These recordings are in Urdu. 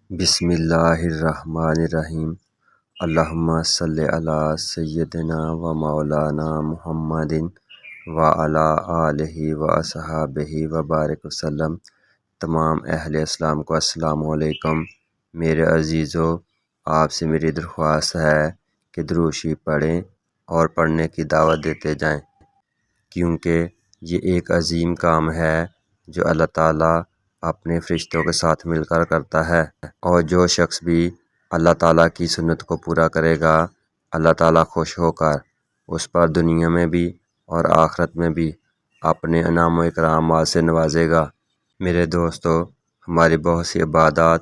بسم اللہ الرحمن الرحیم۔ اللہم صلی علی سیدنا و مولانا محمد و علی آلہ و اصحابہ و بارک وسلم۔ تمام اہل اسلام کو السلام علیکم۔ میرے عزیزو، آپ سے میری درخواست ہے کہ درود شریف پڑھیں اور پڑھنے کی دعوت دیتے جائیں، کیونکہ یہ ایک عظیم کام ہے جو اللہ تعالیٰ اپنے فرشتوں کے ساتھ مل کر کرتا ہے، اور جو شخص بھی اللہ تعالیٰ کی سنت کو پورا کرے گا، اللہ تعالیٰ خوش ہو کر اس پر دنیا میں بھی اور آخرت میں بھی اپنے انعام و اکرامات سے نوازے گا۔ میرے دوستو، ہماری بہت سی عبادات،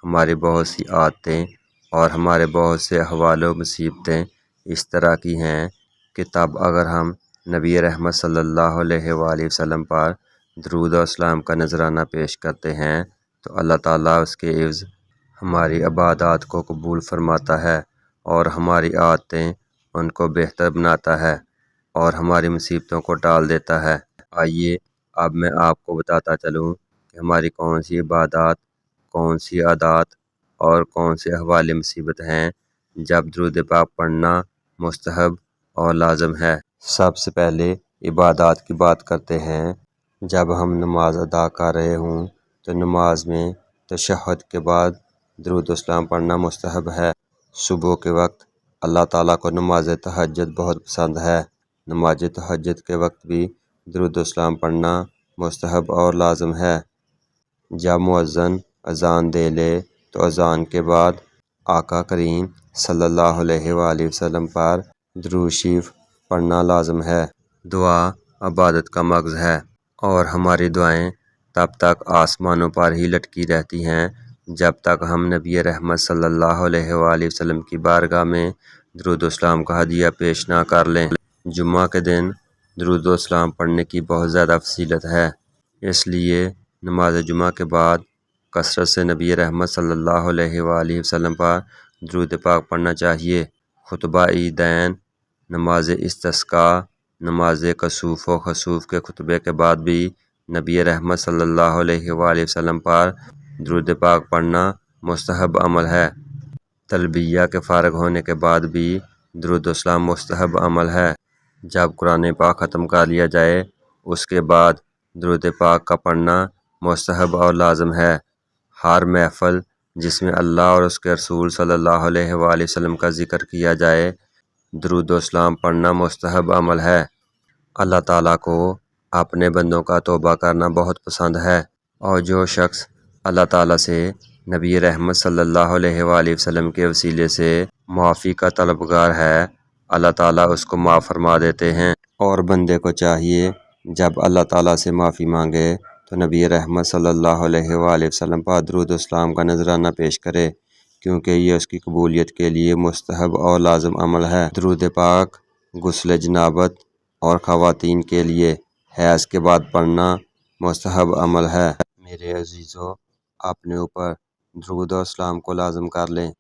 ہماری بہت سی عادتیں اور ہمارے بہت سے احوال و مصیبتیں اس طرح کی ہیں کہ تب اگر ہم نبی رحمت صلی اللہ علیہ وآلہ وسلم پر درود و اسلام کا نذرانہ پیش کرتے ہیں تو اللہ تعالیٰ اس کے عوض ہماری عبادات کو قبول فرماتا ہے اور ہماری عادتیں ان کو بہتر بناتا ہے اور ہماری مصیبتوں کو ٹال دیتا ہے۔ آئیے اب میں آپ کو بتاتا چلوں کہ ہماری کون سی عبادات، کون سی عادات اور کون سے احوال مصیبت ہیں جب درود پاک پڑھنا مستحب اور لازم ہے۔ سب سے پہلے عبادات کی بات کرتے ہیں۔ جب ہم نماز ادا کر رہے ہوں تو نماز میں تشہد کے بعد درود و اسلام پڑھنا مستحب ہے۔ صبح کے وقت اللہ تعالیٰ کو نماز تہجد بہت پسند ہے۔ نماز تہجد کے وقت بھی درود و اسلام پڑھنا مستحب اور لازم ہے۔ جب مؤذن اذان دے لے تو اذان کے بعد آقا کریم صلی اللہ علیہ وآلہ وسلم پر درود شریف پڑھنا لازم ہے۔ دعا عبادت کا مغز ہے اور ہماری دعائیں تب تک آسمانوں پر ہی لٹکی رہتی ہیں جب تک ہم نبی رحمت صلی اللہ علیہ وآلہ وسلم کی بارگاہ میں درود و اسلام کا ہدیہ پیش نہ کر لیں۔ جمعہ کے دن درود و اسلام پڑھنے کی بہت زیادہ فضیلت ہے، اس لیے نماز جمعہ کے بعد کثرت سے نبی رحمت صلی اللہ علیہ وآلہ وسلم پر درود پاک پڑھنا چاہیے۔ خطبہ عیدین، نماز استسقاء، نماز کسوف و خسوف کے خطبے کے بعد بھی نبی رحمت صلی اللہ علیہ وآلہ وسلم پر درود پاک پڑھنا مستحب عمل ہے۔ تلبیہ کے فارغ ہونے کے بعد بھی درود و اسلام مستحب عمل ہے۔ جب قرآن پاک ختم کر لیا جائے اس کے بعد درود پاک کا پڑھنا مستحب اور لازم ہے۔ ہر محفل جس میں اللہ اور اس کے رسول صلی اللہ علیہ وآلہ وسلم کا ذکر کیا جائے، درود و اسلام پڑھنا مستحب عمل ہے۔ اللہ تعالیٰ کو اپنے بندوں کا توبہ کرنا بہت پسند ہے، اور جو شخص اللہ تعالیٰ سے نبی رحمت صلی اللہ علیہ وآلہ وسلم کے وسیلے سے معافی کا طلبگار ہے، اللہ تعالیٰ اس کو معاف فرما دیتے ہیں۔ اور بندے کو چاہیے جب اللہ تعالیٰ سے معافی مانگے تو نبی رحمت صلی اللہ علیہ وآلہ وسلم پر درود و اسلام کا نذرانہ پیش کرے، کیونکہ یہ اس کی قبولیت کے لیے مستحب اور لازم عمل ہے۔ درود پاک غسل جنابت اور خواتین کے لیے حیض کے بعد پڑھنا مستحب عمل ہے۔ میرے عزیزو، اپنے اوپر درود و اسلام کو لازم کر لیں۔